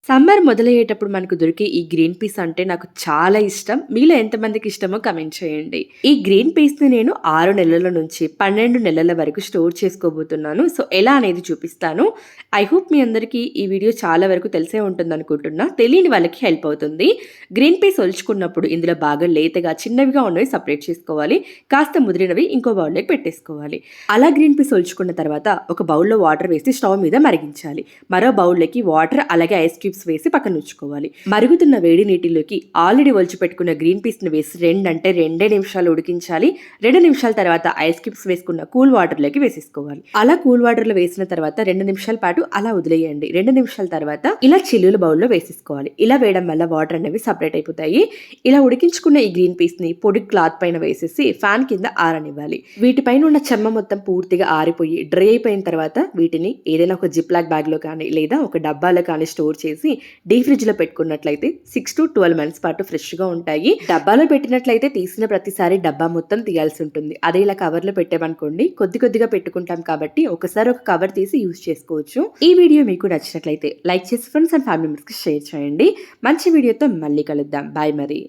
Summer మొదలయ్యేటప్పుడు మనకు దొరికే ఈ గ్రీన్ పీస్ అంటే నాకు చాలా ఇష్టం. మీలో ఎంతమందికి ఇష్టమో కమెంట్ చేయండి. ఈ గ్రీన్ పీస్‌ని నేను 6 నెలల నుంచి 12 నెలల వరకు స్టోర్ చేసుకోబోతున్నాను. సో, ఎలా అనేది చూపిస్తాను. ఐ హోప్ మీ అందరికీ ఈ వీడియో చాలా వరకు తెలిసే ఉంటుందనుకుంటున్నా. తెలియని వాళ్ళకి హెల్ప్ అవుతుంది. గ్రీన్ పీస్ ఒలుచుకున్నప్పుడు ఇందులో బాగా లేతగా, చిన్నవిగా ఉన్నవి సెపరేట్ చేసుకోవాలి. కాస్త ముదిరినవి ఇంకో బౌల్‌లోకి పెట్టేసుకోవాలి. అలా గ్రీన్ పీస్ ఒలుచుకున్న తర్వాత ఒక బౌల్‌లో వాటర్ వేసి స్టవ్ మీద మరిగించాలి. మరో బౌల్‌లోకి వాటర్ అలాగే ఐస్ క్యూబ్స్ వేసి పక్కన ఉంచుకోవాలి. మరుగుతున్న వేడి నీటిలోకి ఆల్రెడీ ఒలిచి పెట్టుకున్న గ్రీన్ పీస్ ని వేసి 2 నిమిషాలు ఉడికించాలి. 2 నిమిషాల తర్వాత ఐస్ క్యూబ్స్ వేసుకున్న కూల్ వాటర్ లోకి వేసేసుకోవాలి. అలా కూల్ వాటర్ లో వేసిన తర్వాత 2 నిమిషాల పాటు అలా వదిలేయండి. 2 నిమిషాల తర్వాత ఇలా చిల్లుల బౌల్లో వేసేసుకోవాలి. ఇలా వేయడం వల్ల వాటర్ అనేవి సపరేట్ అయిపోతాయి. ఇలా ఉడికించుకున్న ఈ గ్రీన్ పీస్ ని పొడి క్లాత్ పైన వేసేసి ఫ్యాన్ కింద ఆరనివ్వాలి. వీటిపైన ఉన్న చెమ్మ మొత్తం పూర్తిగా ఆరిపోయి డ్రై అయిపోయిన తర్వాత వీటిని ఏదైనా ఒక జిప్ లాక్ బ్యాగ్ లో కానీ లేదా ఒక డబ్బాలో కానీ స్టోర్ చేసి డీ ఫ్రిడ్జ్ లో పెట్టుకున్నట్లయితే 6 to 12 మంత్స్ పాటు ఫ్రెష్ గా ఉంటాయి. డబ్బాలో పెట్టినట్లయితే తీసిన ప్రతిసారి డబ్బా మొత్తం తీయాల్సి ఉంటుంది. అదే ఇలా కవర్ లో పెట్టామనుకోండి కొద్దిగా పెట్టుకుంటాం కాబట్టి ఒకసారి ఒక కవర్ తీసి యూజ్ చేసుకోవచ్చు. ఈ వీడియో మీకు నచ్చినట్లయితే లైక్ చేసి ఫ్రెండ్స్ అండ్ ఫ్యామిలీ మెంబర్స్ కి షేర్ చేయండి. మంచి వీడియోతో మళ్ళీ కలుద్దాం. బాయ్ మరి.